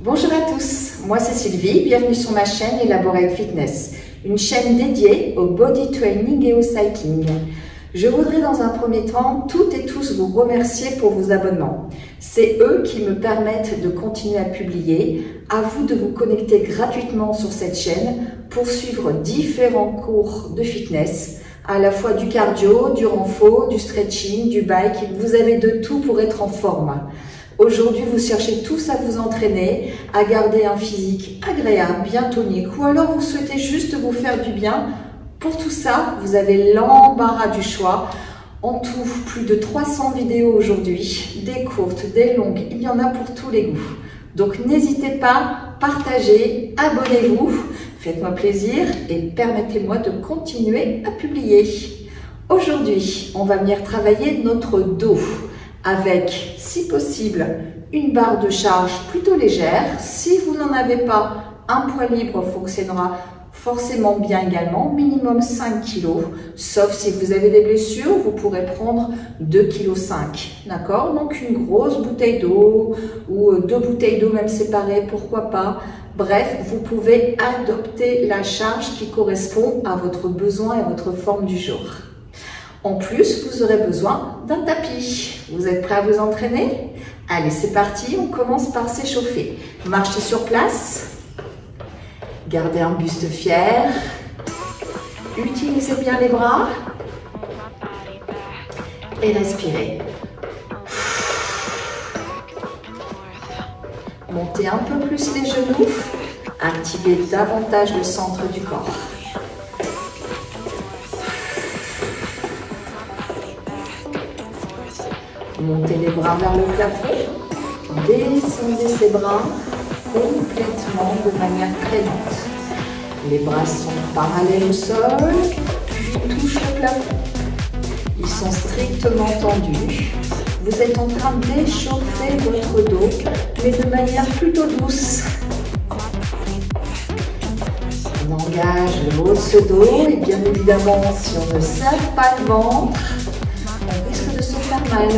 Bonjour à tous, moi c'est Sylvie, bienvenue sur ma chaîne Elaborate Fitness, une chaîne dédiée au body training et au cycling. Je voudrais dans un premier temps toutes et tous vous remercier pour vos abonnements. C'est eux qui me permettent de continuer à publier. À vous de vous connecter gratuitement sur cette chaîne pour suivre différents cours de fitness, à la fois du cardio, du renfo, du stretching, du bike. Vous avez de tout pour être en forme. Aujourd'hui, vous cherchez tous à vous entraîner, à garder un physique agréable, bien tonique, ou alors vous souhaitez juste vous faire du bien. Pour tout ça, vous avez l'embarras du choix. En tout, plus de 300 vidéos aujourd'hui, des courtes, des longues, il y en a pour tous les goûts. Donc n'hésitez pas, partagez, abonnez-vous, faites-moi plaisir et permettez-moi de continuer à publier. Aujourd'hui, on va venir travailler notre dos avec, si possible, une barre de charge plutôt légère. Si vous n'en avez pas, un poids libre fonctionnera forcément bien également, minimum 5 kg, sauf si vous avez des blessures, vous pourrez prendre 2,5 kg, d'accord? Donc une grosse bouteille d'eau ou 2 bouteilles d'eau même séparées, pourquoi pas. Bref, vous pouvez adopter la charge qui correspond à votre besoin et à votre forme du jour. En plus, vous aurez besoin d'un tapis. Vous êtes prêts à vous entraîner? Allez, c'est parti, on commence par s'échauffer. Marchez sur place. Gardez un buste fier. Utilisez bien les bras. Et respirez. Montez un peu plus les genoux. Activez davantage le centre du corps. Montez les bras vers le plafond. Descendez ces bras complètement de manière très lente. Les bras sont parallèles au sol, puis touchent le plafond. Ils sont strictement tendus. Vous êtes en train d'échauffer votre dos, mais de manière plutôt douce. On engage le haut de ce dos et bien évidemment, si on ne serre pas le ventre, on risque de se faire mal.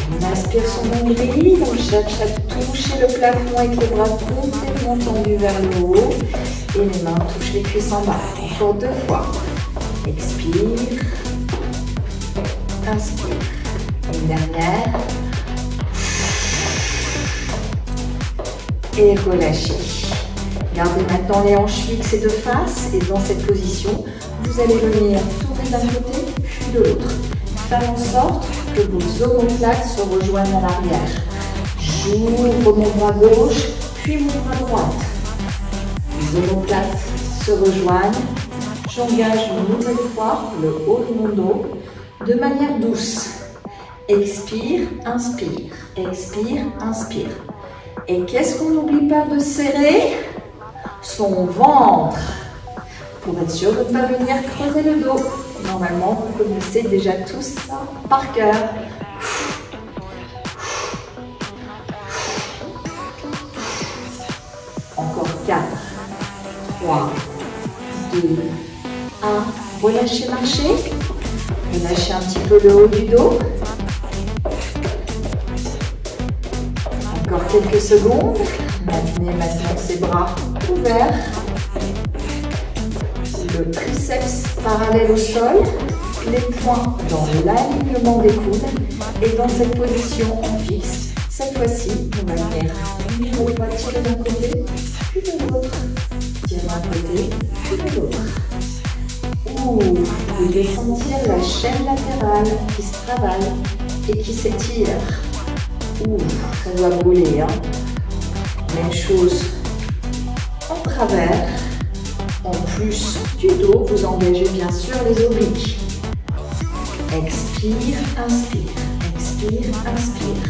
On inspire son nombril, on cherche à toucher le plafond avec les bras complètement tendus vers le haut et les mains touchent les cuisses en bas. Encore 2 fois. Expire. Inspire. Une dernière. Et relâchez. Gardez maintenant les hanches fixées de face et dans cette position, vous allez venir tourner d'un côté puis de l'autre. Faire en sorte que vos omoplates se rejoignent à l'arrière. J'ouvre mon bras gauche, puis mon bras droite. Les omoplates se rejoignent. J'engage une nouvelle fois le haut de mon dos de manière douce. Expire, inspire. Expire, inspire. Et qu'est-ce qu'on n'oublie pas de serrer? Son ventre. Pour être sûr de ne pas venir creuser le dos. Normalement, vous connaissez déjà tous ça par cœur. Encore 4, 3, 2, 1. Relâchez, marchez. Relâchez un petit peu le haut du dos. Encore quelques secondes. Maintenez maintenant ces bras ouverts. Le triceps parallèle au sol, les poings dans l'alignement des coudes et dans cette position on fixe. Cette fois-ci, on va venir une nouvelle fois tirer d'un côté, puis de l'autre. Tirer d'un côté, puis de l'autre. Vous pouvez sentir la chaîne latérale qui se travaille et qui s'étire. Ça doit brûler. Hein. Même chose en travers. En plus du dos, vous engagez bien sûr les obliques. Expire, inspire. Expire, inspire.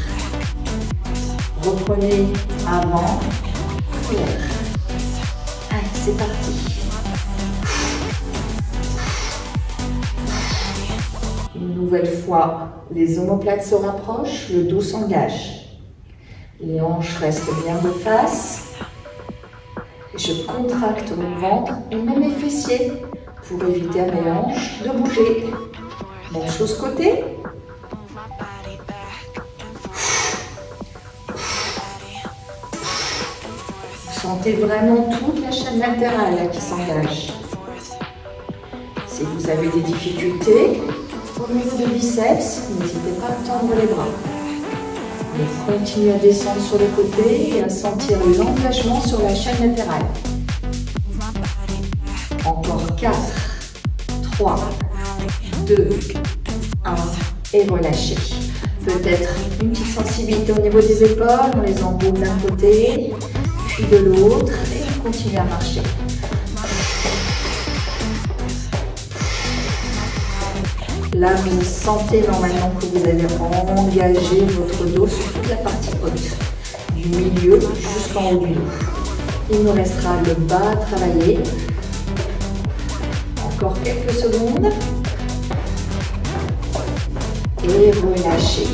Reprenez avant, arrière. Allez, c'est parti. Une nouvelle fois, les omoplates se rapprochent, le dos s'engage. Les hanches restent bien de face. Je contracte mon ventre et même mes fessiers pour éviter à mes hanches de bouger. Même chose côté. Sentez vraiment toute la chaîne latérale qui s'engage. Si vous avez des difficultés au niveau des biceps, n'hésitez pas à tendre les bras. Et continuez à descendre sur le côté et à sentir l'engagement sur la chaîne latérale. Encore 4, 3, 2, 1 et relâchez. Peut-être une petite sensibilité au niveau des épaules, on les enroule d'un côté, puis de l'autre et on continue à marcher. Là, vous sentez normalement que vous avez engagé votre dos sur toute la partie haute, du milieu jusqu'en haut du dos. Il nous restera le bas à travailler. Encore quelques secondes. Et relâchez.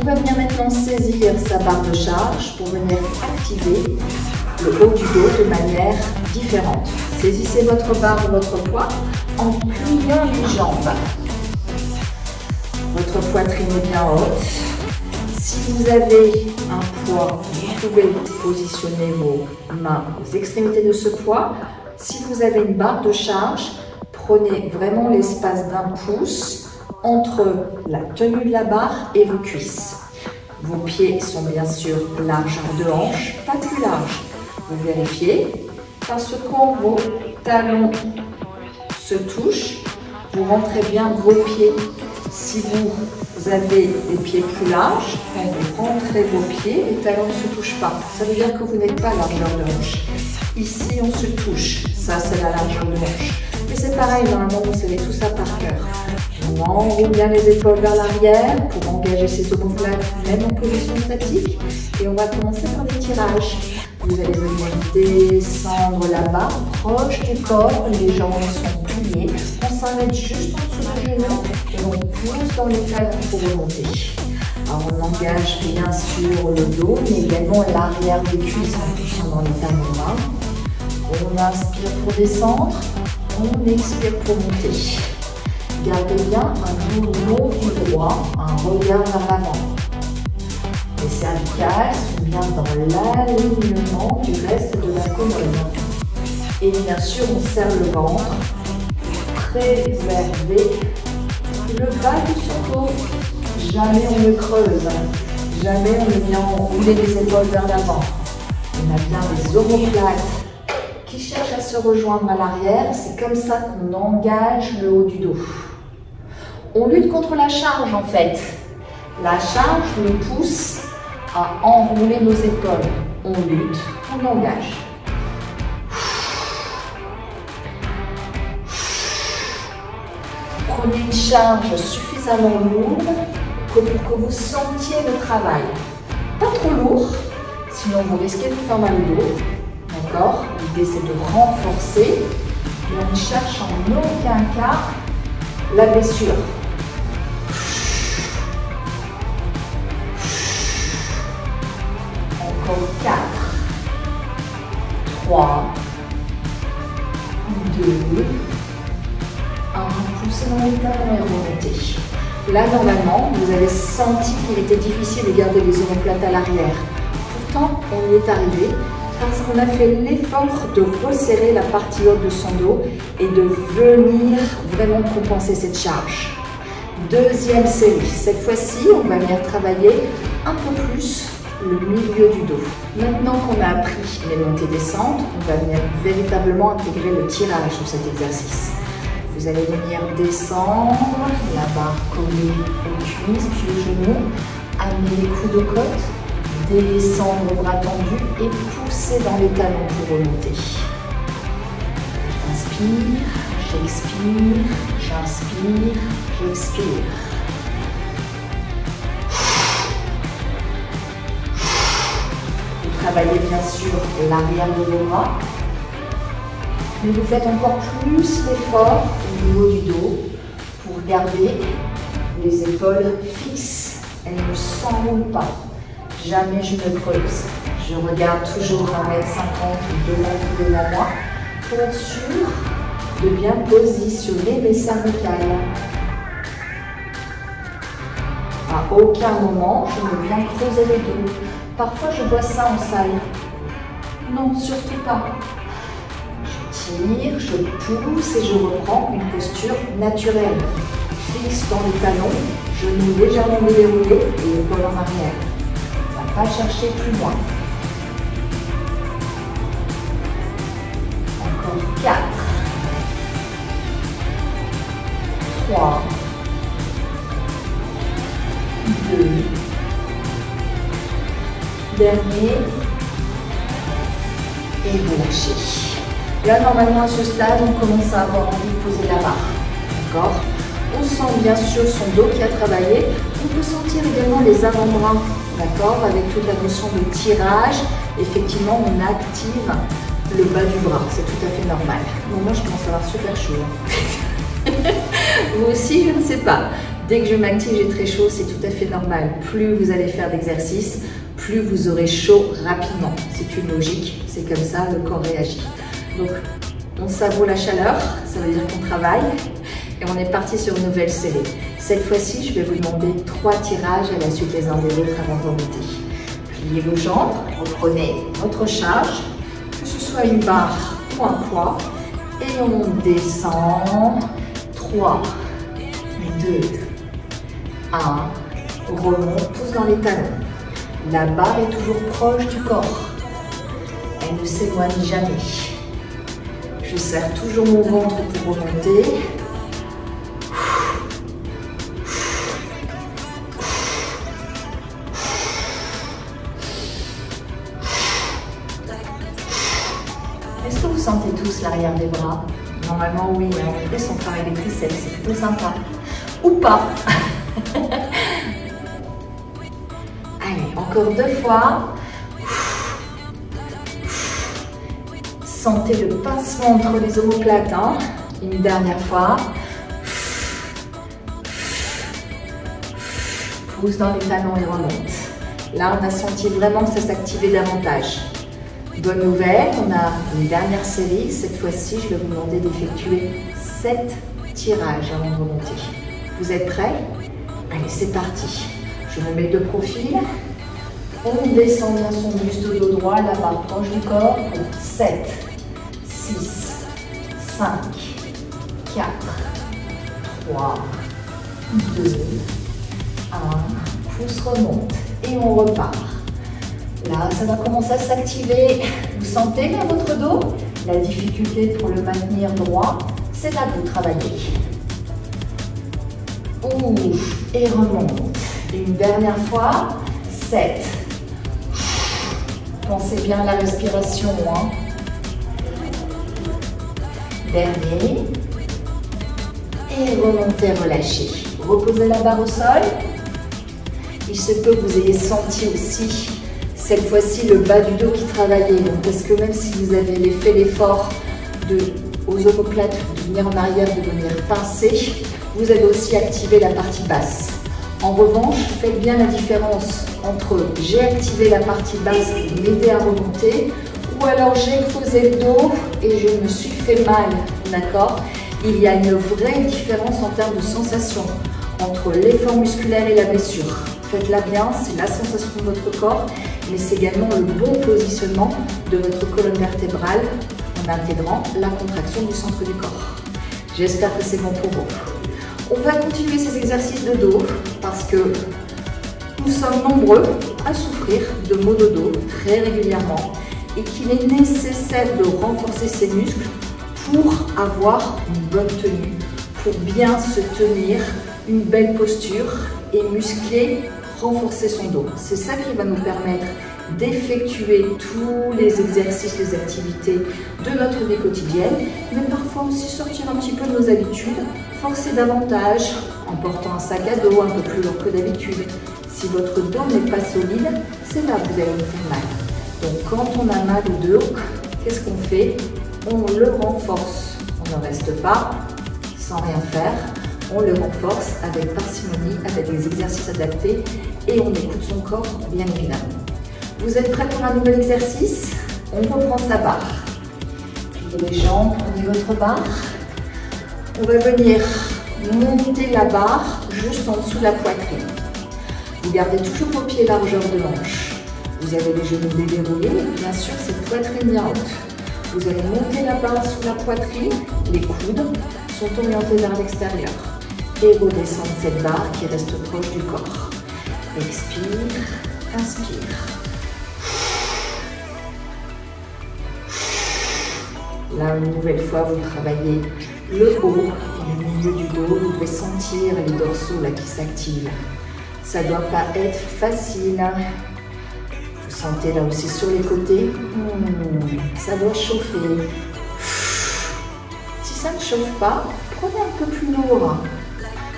On va venir maintenant saisir sa barre de charge pour venir activer le haut du dos de manière différente. Saisissez votre barre ou votre poids en pliant les jambes. Votre poitrine est bien haute. Si vous avez un poids, vous pouvez positionner vos mains aux extrémités de ce poids. Si vous avez une barre de charge, prenez vraiment l'espace d'un pouce entre la tenue de la barre et vos cuisses. Vos pieds sont bien sûr largeur de hanche, pas plus large. Vous vérifiez, parce que quand vos talons se touchent, vous rentrez bien vos pieds. Si vous avez des pieds plus larges, quand vous rentrez vos pieds, les talons ne se touchent pas. Ça veut dire que vous n'êtes pas largeur de hanche. Ici, on se touche. Ça, c'est la largeur de hanche. Mais c'est pareil, normalement, vous savez tout ça par cœur. On enroule bien les épaules vers l'arrière pour engager ses omoplates, même en position statique. Et on va commencer par des tirages. Vous allez venir descendre la barre, proche du corps, les jambes sont pliées. On s'arrête juste en dessous du genou et on pousse dans les talons pour remonter. Alors on engage bien sûr le dos, mais également l'arrière des cuisses en poussant dans les talons. On inspire pour descendre, on expire pour monter. Gardez bien un dos long et droit, un regard vers l'avant. Les cervicales sont bien dans l'alignement du reste de la colonne. Et bien sûr, on serre le ventre pour préserver le bas du son dos. Jamais on ne creuse, jamais on ne vient enrouler les épaules vers l'avant. On a bien les omoplates qui cherchent à se rejoindre à l'arrière. C'est comme ça qu'on engage le haut du dos. On lutte contre la charge en fait. La charge nous pousse à enrouler nos épaules. On lutte, on engage. Prenez une charge suffisamment lourde pour que vous sentiez le travail. Pas trop lourd, sinon vous risquez de vous faire mal au dos. D'accord? L'idée c'est de renforcer et on ne cherche en aucun cas la blessure. Encore 4, 3, 2, 1. Poussez dans les talons et remontez. Là, normalement, vous avez senti qu'il était difficile de garder les omoplates à l'arrière. Pourtant, on y est arrivé parce qu'on a fait l'effort de resserrer la partie haute de son dos et de venir vraiment compenser cette charge. Deuxième série. Cette fois-ci, on va venir travailler un peu plus le milieu du dos. Maintenant qu'on a appris les montées-descentes, on va venir véritablement intégrer le tirage sur cet exercice. Vous allez venir descendre, la barre collée aux cuisses, puis aux genoux, amener les coudes aux côtes, descendre le bras tendu et pousser dans les talons pour remonter. J'inspire, j'expire, j'inspire, j'expire. Vous travaillez bien sûr l'arrière de vos bras, mais vous faites encore plus d'efforts au niveau du dos pour garder les épaules fixes. Elles ne s'enroulent pas. Jamais je ne creuse. Je regarde toujours 1,50 m devant moi pour être sûr de bien positionner mes cervicales. À aucun moment, je ne viens creuser les dos. Parfois, je vois ça en salle. Non, surtout pas. Je tire, je pousse et je reprends une posture naturelle. Fixe dans les talons, genoux légèrement déroulés et épaules en arrière. On ne va pas chercher plus loin. Encore 4, 3, 2, dernier, et relâchez. Là, normalement, à ce stade, on commence à avoir envie de poser la barre. D'accord? On sent bien sûr son dos qui a travaillé. On peut sentir également les avant-bras, d'accord? Avec toute la notion de tirage, effectivement, on active le bas du bras. C'est tout à fait normal. Bon, moi, je commence à avoir super chaud. Vous aussi, je ne sais pas. Dès que je m'active, j'ai très chaud, c'est tout à fait normal. Plus vous allez faire d'exercices, plus vous aurez chaud rapidement. C'est une logique, c'est comme ça, le corps réagit. Donc, on savoure la chaleur, ça veut dire qu'on travaille. Et on est parti sur une nouvelle série. Cette fois-ci, je vais vous demander 3 tirages à la suite les uns des autres avant de remonter. Pliez vos jambes, reprenez votre charge, que ce soit une barre ou un poids. Et on descend. 3, 2, 1. Remonte, pousse dans les talons. La barre est toujours proche du corps. Elle ne s'éloigne jamais. Je serre toujours mon ventre pour remonter. Est-ce que vous sentez tous l'arrière des bras? Normalement oui, en plus on travaille les triceps, c'est plutôt sympa. Ou pas. Allez, encore 2 fois. Sentez le pincement entre les omoplates. Hein. Une dernière fois. Pousse dans les talons et remonte. Là, on a senti vraiment que ça s'activait davantage. Bonne nouvelle, on a une dernière série. Cette fois-ci, je vais vous demander d'effectuer 7 tirages avant de remonter. Vous êtes prêts? Allez, c'est parti. Je me mets de profil. On descend bien son buste au dos droit, la barre proche du corps. Pour 7, 6, 5, 4, 3, 2, 1. Pouce remonte et on repart. Là, ça va commencer à s'activer. Vous sentez bien votre dos? La difficulté pour le maintenir droit, c'est là que vous travaillez. Ouf, et remonte. Une dernière fois. 7. Pensez bien à la respiration. Hein. Dernier. Et remontez, relâchez. Reposez la barre au sol. Il se peut que vous ayez senti aussi cette fois-ci le bas du dos qui travaillait. Donc, parce que même si vous avez fait l'effort aux omoplates de venir en arrière, de venir pincer, vous avez aussi activé la partie basse. En revanche, faites bien la différence entre j'ai activé la partie basse pour m'aider à remonter, ou alors j'ai creusé le dos et je me suis fait mal, d'accord? Il y a une vraie différence en termes de sensation entre l'effort musculaire et la blessure. Faites-la bien, c'est la sensation de votre corps, mais c'est également le bon positionnement de votre colonne vertébrale en intégrant la contraction du centre du corps. J'espère que c'est bon pour vous. On va continuer ces exercices de dos parce que nous sommes nombreux à souffrir de maux de dos très régulièrement et qu'il est nécessaire de renforcer ces muscles pour avoir une bonne tenue, pour bien se tenir, une belle posture et muscler, renforcer son dos. C'est ça qui va nous permettre d'effectuer tous les exercices, les activités de notre vie quotidienne, mais parfois aussi sortir un petit peu de nos habitudes, forcer davantage en portant un sac à dos un peu plus lourd que d'habitude. Si votre dos n'est pas solide, c'est là que vous allez vous faire mal. Donc quand on a mal au dos, qu'est-ce qu'on fait? On le renforce. On ne reste pas sans rien faire. On le renforce avec parcimonie, avec des exercices adaptés et on écoute son corps, bien évidemment. Vous êtes prêts pour un nouvel exercice? On reprend sa barre. Pliez les jambes, prenez votre barre. On va venir monter la barre juste en dessous de la poitrine. Vous gardez toujours vos pieds largeur de hanche. Vous avez les genoux déverrouillés et bien sûr cette poitrine bien haute. Vous allez monter la barre sous la poitrine, les coudes sont orientés vers l'extérieur. Et redescendre cette barre qui reste proche du corps. Expire, inspire. Là, une nouvelle fois, vous travaillez le haut et le milieu du dos. Vous devez sentir les dorsaux là qui s'activent. Ça ne doit pas être facile. Vous sentez là aussi sur les côtés. Ça doit chauffer. Si ça ne chauffe pas, prenez un peu plus lourd.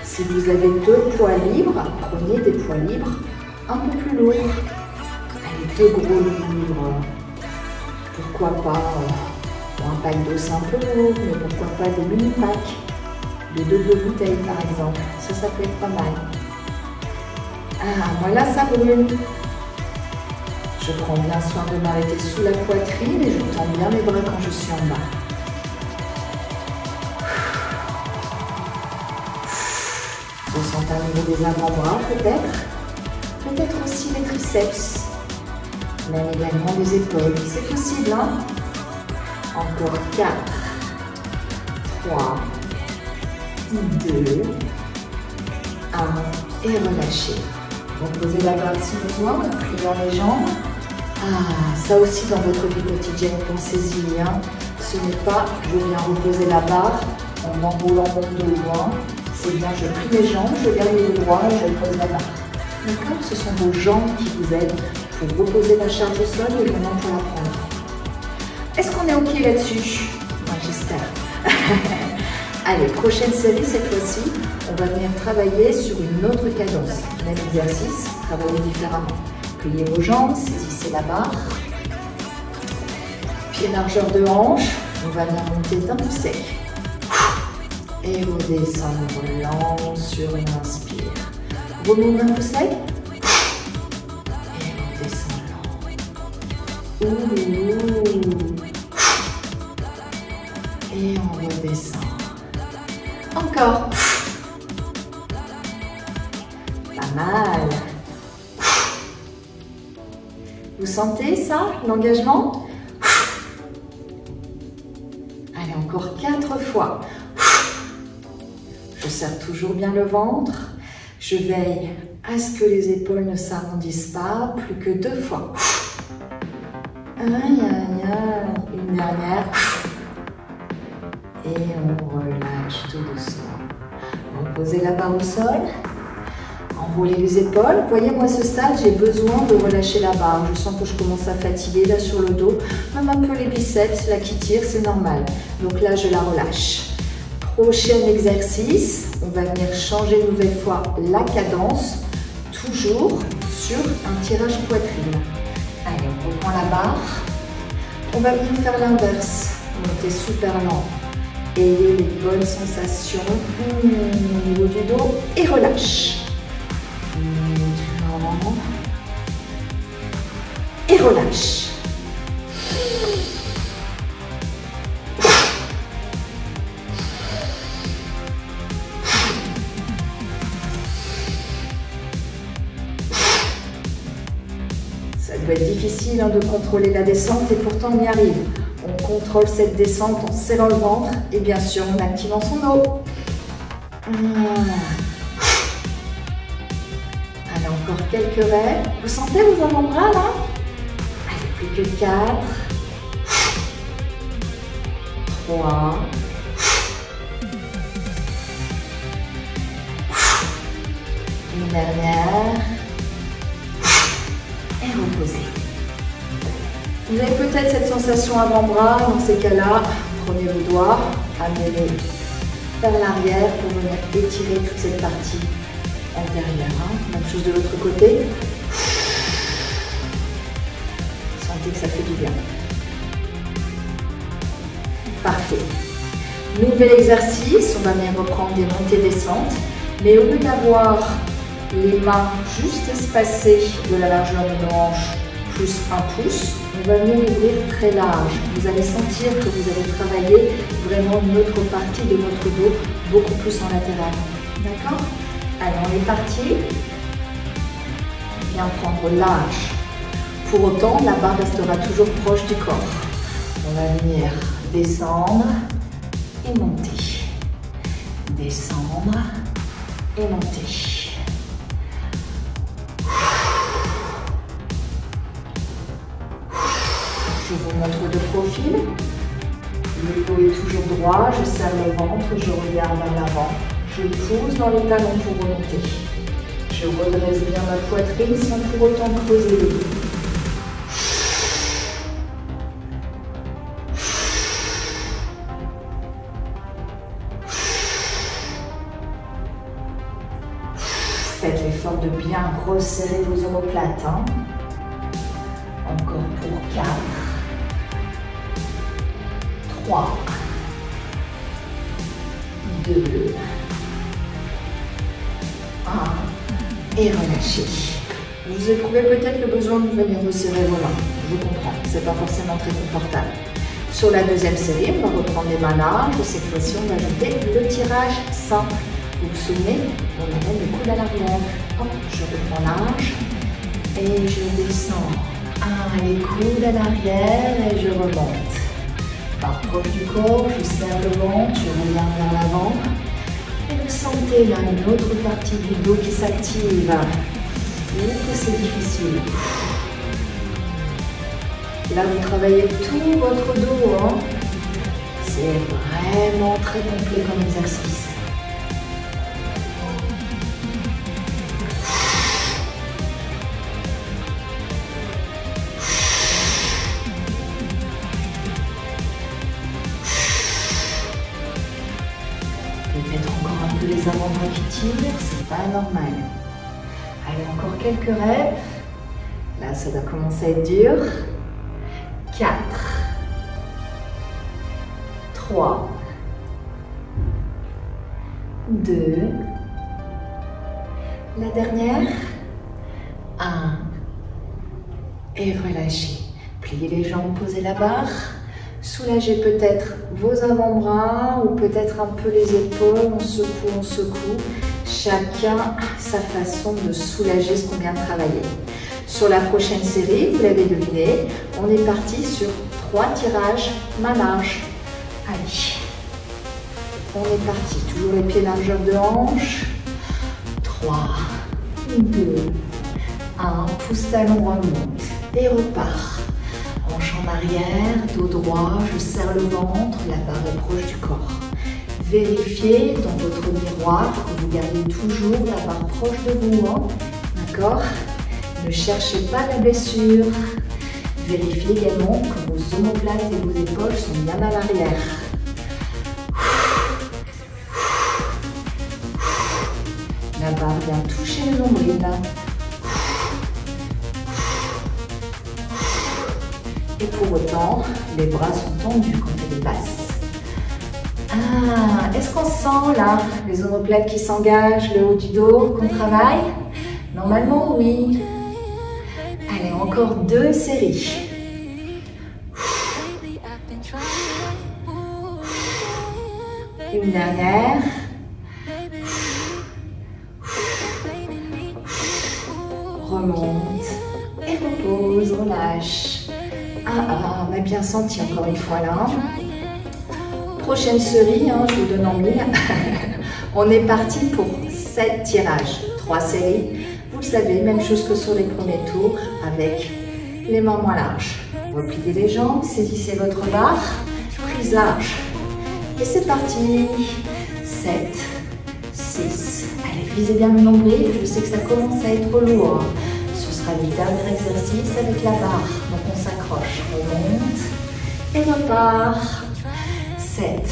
Si vous avez 2 poids libres, prenez des poids libres un peu plus lourds. Allez, 2 gros livres. Pourquoi pas un pack d'eau c'est un peu lourd, mais pourquoi pas des mini-packs de 2 bouteilles par exemple. Ça peut être pas mal. Ah, moi là, ça brûle. Je prends bien soin de m'arrêter sous la poitrine et je tends bien mes bras quand je suis en bas. Ressentez au niveau des avant-bras peut-être. Peut-être aussi les triceps. Même également les épaules. C'est possible, hein? Encore 4, 3, 2, 1 et relâchez. Reposez la barre si besoin, pliant les jambes. Ah, ça aussi dans votre vie quotidienne, pensez-y. Hein. Ce n'est pas je viens reposer la barre en enroulant mon dos loin. C'est bien je plie mes jambes, je garde les droits et je pose la barre. D'accord? Ce sont vos jambes qui vous aident pour reposer la charge au sol et maintenant pour la prendre. Est-ce qu'on est OK là-dessus? Moi, j'espère. Allez, prochaine série, cette fois-ci, on va venir travailler sur une autre cadence. Même exercice, travailler différemment. Pliez vos jambes, saisissez la barre. Pied largeur de hanche, on va venir monter d'un coup sec. Et redescendre lent sur une inspire. Remonte d'un coup sec. Et redescend lent. Et on redescend. Encore. Pas mal. Vous sentez ça, l'engagement? Allez, encore 4 fois. Je serre toujours bien le ventre. Je veille à ce que les épaules ne s'arrondissent pas. Plus que 2 fois. Aïe, aïe, aïe. Une dernière. Et on relâche tout doucement. Reposez la barre au sol. Enroulez les épaules. Voyez, moi, à ce stade, j'ai besoin de relâcher la barre. Je sens que je commence à fatiguer là sur le dos. Même un peu les biceps, là qui tirent, c'est normal. Donc là, je la relâche. Prochain exercice, on va venir changer une nouvelle fois la cadence. Toujours sur un tirage poitrine. Allez, on reprend la barre. On va venir faire l'inverse. Montez super lent. Ayez les bonnes sensations au niveau du dos et relâche. Et relâche. Ça doit être difficile de contrôler la descente et pourtant on y arrive. On contrôle cette descente en serrant le ventre et bien sûr en activant son dos. Allez, encore quelques raies. Vous sentez vos avant-bras là? Allez, plus que 4. 3. Une dernière. Et reposez. Vous avez peut-être cette sensation avant-bras. Dans ces cas-là, prenez vos doigts, amenez-les vers l'arrière pour venir étirer toute cette partie antérieure. Même chose de l'autre côté. Sentez que ça fait du bien. Parfait. Nouvel exercice. On va venir reprendre des montées-descentes. Mais au lieu d'avoir les mains juste espacées de la largeur de nos hanches, plus 1 pouce, on va venir ouvrir très large. Vous allez sentir que vous allez travailler vraiment notre partie de notre dos beaucoup plus en latéral. D'accord? Allez, on est parti. bien prendre large. Pour autant, la barre restera toujours proche du corps. On va venir descendre et monter. Descendre et monter. Je vous montre de profil. Le dos est toujours droit, je serre le ventre, je regarde vers l'avant. Je pousse dans les talons pour remonter. Je redresse bien ma poitrine sans pour autant creuser le dos. Faites l'effort de bien resserrer vos omoplates. Encore pour 4, 3, 2, 1 et relâchez. Vous éprouvez peut-être le besoin de venir resserrer vos mains. Je comprends, c'est pas forcément très confortable. Sur la deuxième série, on va reprendre les mains larges et cette fois-ci, on va ajouter le tirage simple. Vous vous souvenez, on amène le coude à l'arrière. Je reprends large et je descends. Les coudes à l'arrière et je remonte. Par proche du corps, je serre le ventre, je reviens vers l'avant. Et vous sentez là une autre partie du dos qui s'active. Que c'est difficile. Là, vous travaillez tout votre dos. C'est vraiment très complet comme exercice. Peut-être encore un peu les avant-bras qui tirent, c'est pas normal. Allez, encore quelques rêves. Là, ça doit commencer à être dur. 4, 3, 2, la dernière, 1, et relâchez. Pliez les jambes, posez la barre. Soulagez peut-être vos avant-bras ou peut-être un peu les épaules, on secoue. Chacun sa façon de soulager ce qu'on vient de travailler. Sur la prochaine série, vous l'avez deviné, on est parti sur 3 tirages main large. Allez, on est parti. Toujours les pieds largeur de hanche. 3, 2, 1, pouce talon remonte et repart. Hanche en arrière, dos droit, je serre le ventre, la barre est proche du corps. Vérifiez dans votre miroir que vous gardez toujours la barre proche de vous. D'accord? Ne cherchez pas la blessure. Vérifiez également que vos omoplates et vos épaules sont bien à l'arrière. La barre vient toucher le nombril. Et pour autant, les bras sont tendus quand elle est basse. Est-ce qu'on sent là les omoplates qui s'engagent, le haut du dos, qu'on travaille? Normalement, oui. Allez, encore 2 séries. Une dernière. Remonte et repose, relâche. On a bien senti encore une fois là. Prochaine série, je vous donne en mille. On est parti pour 7 tirages, 3 séries. Vous le savez, même chose que sur les premiers tours, avec les mains moins larges. Repliez les jambes, saisissez votre barre, prise large. Et c'est parti. 7, 6. Allez, visez bien le nombril, je sais que ça commence à être lourd. Ce sera le dernier exercice avec la barre. Donc on s'accroche, remonte et repart. 7.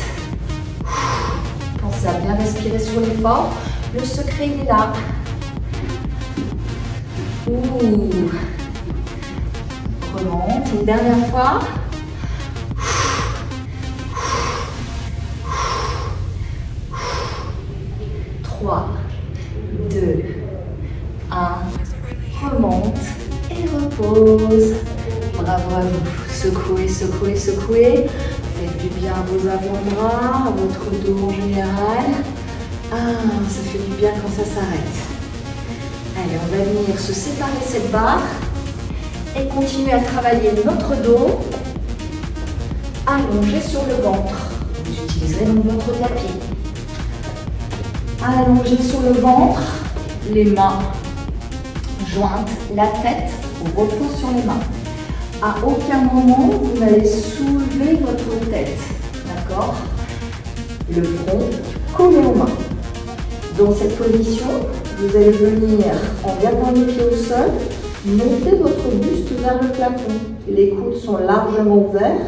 Pensez à bien respirer sur l'effort. Le secret, il est là. Remonte. Une dernière fois. 3, 2, 1. Remonte et repose. Bravo à vous. Secouez, secouez, secouez. Faites du bien à vos avant-bras, à votre dos en général. Ça fait du bien quand ça s'arrête. Allez, on va venir se séparer cette barre et continuer à travailler notre dos allongé sur le ventre. Vous utiliserez donc votre tapis. Allongé sur le ventre, les mains jointes, la tête repose sur les mains. À aucun moment, vous n'allez soulever votre tête. D'accord? Le front collé aux mains. Dans cette position, vous allez venir, en gardant les pieds au sol, monter votre buste vers le plafond. Les coudes sont largement ouverts.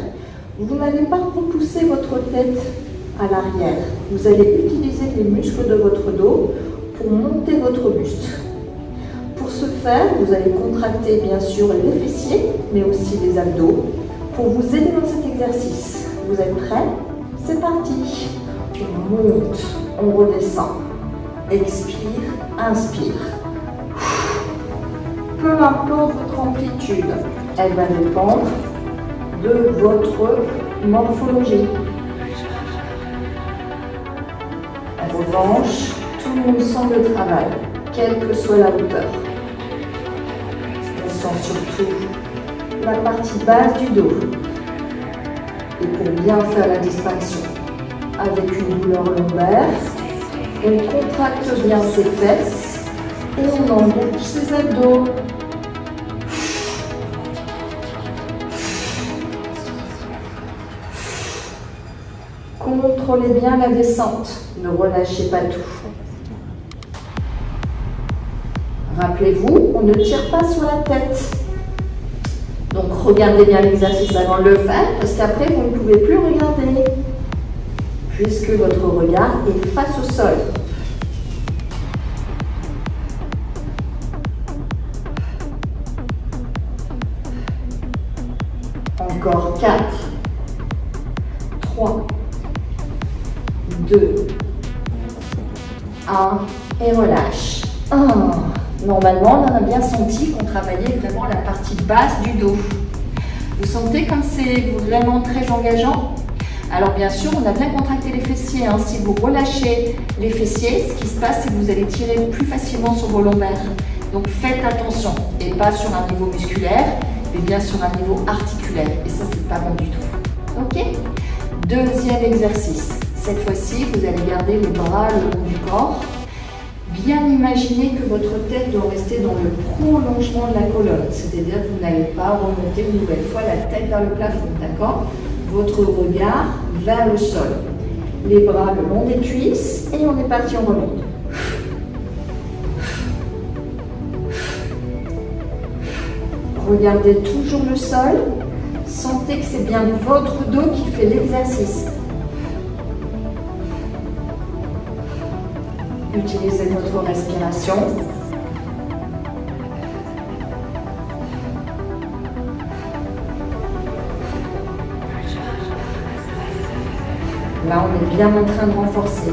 Vous n'allez pas repousser votre tête à l'arrière. Vous allez utiliser les muscles de votre dos pour monter votre buste. Pour ce faire, vous allez contracter bien sûr les fessiers, mais aussi les abdos, pour vous aider dans cet exercice. Vous êtes prêts? C'est parti. On monte, on redescend. Expire, inspire. Peu importe votre amplitude, elle va dépendre de votre morphologie. En revanche, tout le monde sent le travail, quelle que soit la hauteur. On sent surtout la partie basse du dos. Et pour bien faire la distinction, avec une douleur lombaire, on contracte bien ses fesses et on embouche ses abdos. Contrôlez bien la descente, ne relâchez pas tout. Rappelez-vous, on ne tire pas sur la tête. Donc regardez bien l'exercice avant de le faire, parce qu'après vous ne pouvez plus regarder, puisque votre regard est face au sol. Encore 4, 3, 2, 1 et relâche. Normalement, on a bien senti qu'on travaillait vraiment la partie basse du dos. Vous sentez comme c'est vraiment très engageant? Alors bien sûr, on a bien contracté les fessiers. Si vous relâchez les fessiers, ce qui se passe, c'est que vous allez tirer plus facilement sur vos lombaires. Donc faites attention, et pas sur un niveau musculaire, mais bien sur un niveau articulaire. Et ça, c'est pas bon du tout. Ok? Deuxième exercice. Cette fois-ci, vous allez garder les bras le long du corps. Bien imaginer que votre tête doit rester dans le prolongement de la colonne. C'est-à-dire que vous n'allez pas remonter une nouvelle fois la tête vers le plafond. D'accord? Votre regard vers le sol. Les bras le long des cuisses. Et on est parti, on remonte. Regardez toujours le sol. Sentez que c'est bien votre dos qui fait l'exercice. Utilisez votre respiration. Là, on est bien en train de renforcer.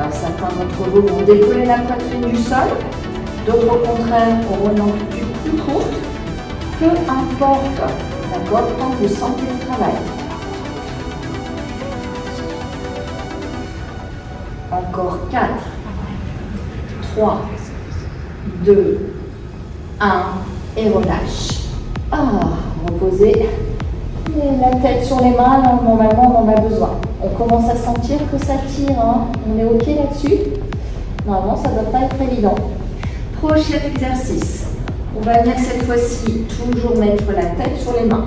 Alors, certains d'entre vous vont décoller la poitrine du sol. D'autres, au contraire, auront une amplitude plus courte. Peu importe, d'accord, tant que vous sentez le travail. Encore 4, 3, 2, 1 et relâche. Reposez la tête sur les mains, là, normalement on en a besoin. On commence à sentir que ça tire, on est ok là-dessus. Normalement ça ne doit pas être évident. Prochain exercice. On va venir cette fois-ci toujours mettre la tête sur les mains.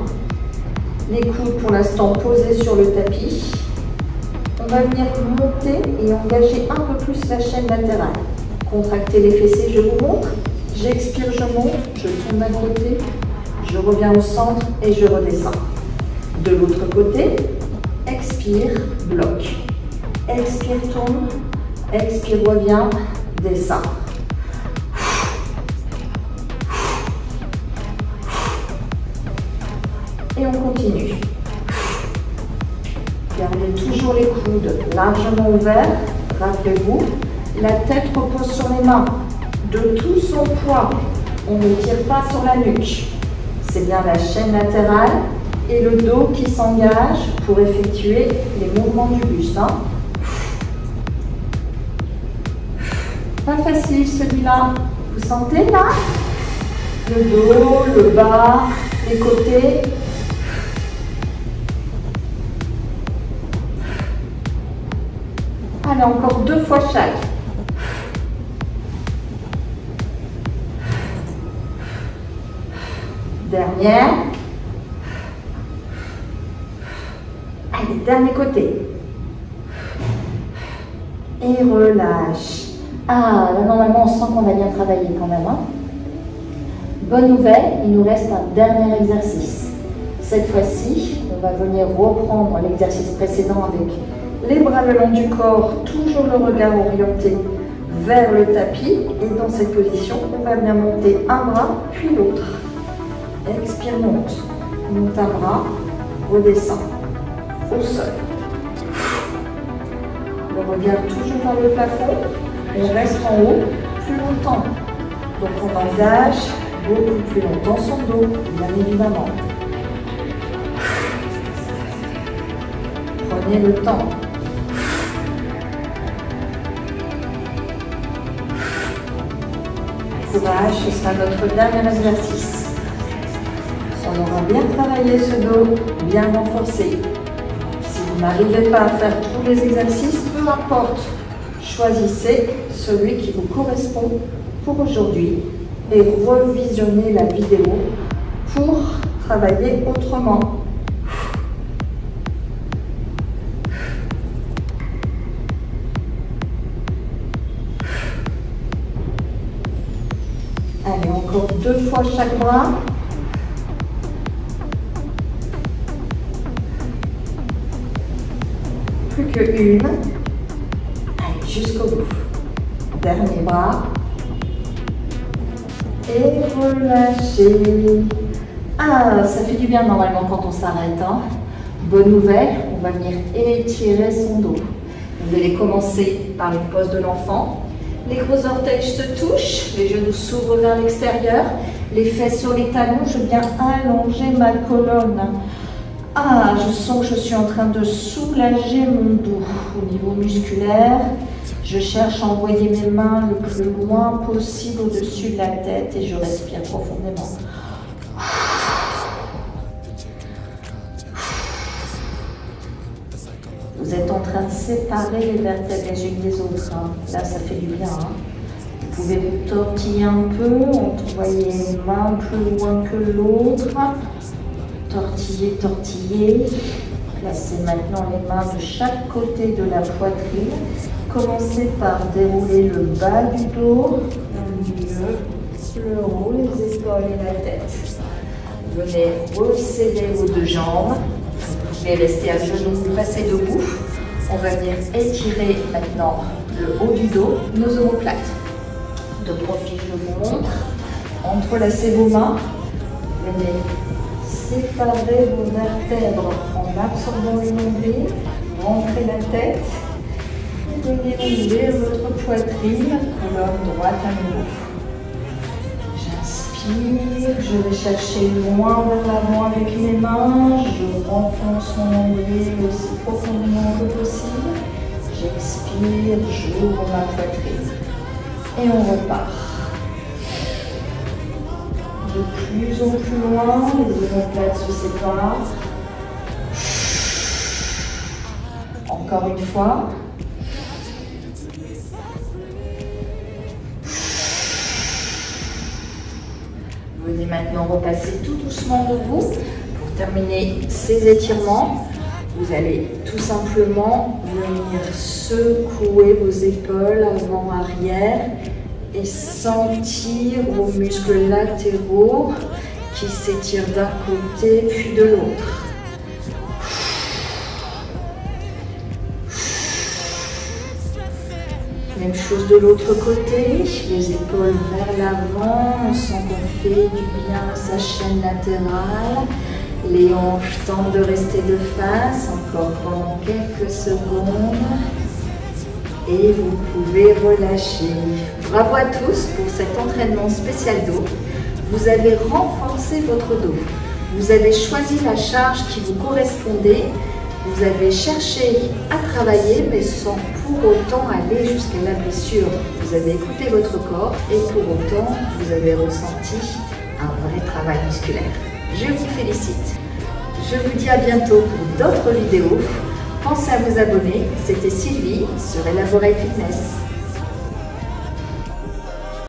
Les coudes pour l'instant posés sur le tapis. On va venir monter et engager un peu plus la chaîne latérale. Contractez les fessiers, je vous montre. J'expire, je monte, je tourne d'un côté, je reviens au centre et je redescends. De l'autre côté, expire, bloque. Expire, tourne, expire, reviens, descends. Et on continue. Gardez toujours les coudes largement ouverts. Rappelez-vous, la tête repose sur les mains. De tout son poids, on ne tire pas sur la nuque. C'est bien la chaîne latérale et le dos qui s'engage pour effectuer les mouvements du buste. Hein. Pas facile celui-là. Vous sentez là? Le dos, le bas, les côtés. Allez, encore 2 fois chaque. Dernière. Allez, dernier côté. Et relâche. Ah, là, normalement, on sent qu'on a bien travaillé quand même. Hein. Bonne nouvelle, il nous reste un dernier exercice. Cette fois-ci, on va venir reprendre l'exercice précédent avec les bras le long du corps, toujours le regard orienté vers le tapis. Et dans cette position, on va venir monter un bras, puis l'autre. Expire, monte. Monte un bras, redescend au sol. Le regard toujours vers le plafond. On reste en haut plus longtemps. Donc on engage beaucoup plus longtemps son dos, bien évidemment. Prenez le temps. Courage, ce sera notre dernier exercice. On aura bien travaillé ce dos, bien renforcé. Si vous n'arrivez pas à faire tous les exercices, peu importe. Choisissez celui qui vous correspond pour aujourd'hui et revisionnez la vidéo pour travailler autrement. Allez, encore 2 fois chaque bras. Plus qu'une. Allez, jusqu'au bout. Dernier bras. Et relâchez. Ah, ça fait du bien normalement quand on s'arrête. Hein. Bonne nouvelle, on va venir étirer son dos. Vous allez commencer par une pose de l'enfant. Les gros orteils se touchent, les genoux s'ouvrent vers l'extérieur, les fesses sur les talons, je viens allonger ma colonne. Ah, je sens que je suis en train de soulager mon dos au niveau musculaire. Je cherche à envoyer mes mains le plus loin possible au-dessus de la tête et je respire profondément. Vous êtes en train de séparer les vertèbres les unes des autres. Hein. Là, ça fait du bien. Hein. Vous pouvez vous tortiller un peu, envoyer une main plus loin que l'autre. Tortiller, tortiller. Placez maintenant les mains de chaque côté de la poitrine. Commencez par dérouler le bas du dos, le milieu, le haut, les épaules et la tête. Venez recéder vos 2 jambes. Vous pouvez rester à genoux, passer debout. On va venir étirer maintenant le haut du dos, nos omoplates. De profil, je vous montre. Entrelacez vos mains. Venez séparer vos vertèbres en absorbant le nombril. Rentrez la tête. Et venez ouvrir votre poitrine, colonne droite à nouveau. J'inspire, je vais chercher loin vers l'avant avec mes mains. Je renfonce mon nombril aussi profondément que possible. J'expire, j'ouvre ma poitrine. Et on repart. De plus en plus loin, les omoplates se séparent. Encore une fois. Venez maintenant repasser tout doucement debout. Pour terminer ces étirements, vous allez tout simplement venir secouer vos épaules avant-arrière et sentir vos muscles latéraux qui s'étirent d'un côté puis de l'autre. Même chose de l'autre côté, les épaules vers l'avant, on sent qu'on fait du bien à sa chaîne latérale. Les hanches tentent de rester de face, encore pendant quelques secondes. Et vous pouvez relâcher. Bravo à tous pour cet entraînement spécial dos. Vous avez renforcé votre dos. Vous avez choisi la charge qui vous correspondait. Vous avez cherché à travailler, mais sans pour autant aller jusqu'à la blessure. Vous avez écouté votre corps et pour autant, vous avez ressenti un vrai travail musculaire. Je vous félicite. Je vous dis à bientôt pour d'autres vidéos. Pensez à vous abonner. C'était Sylvie sur Elaborate Fitness.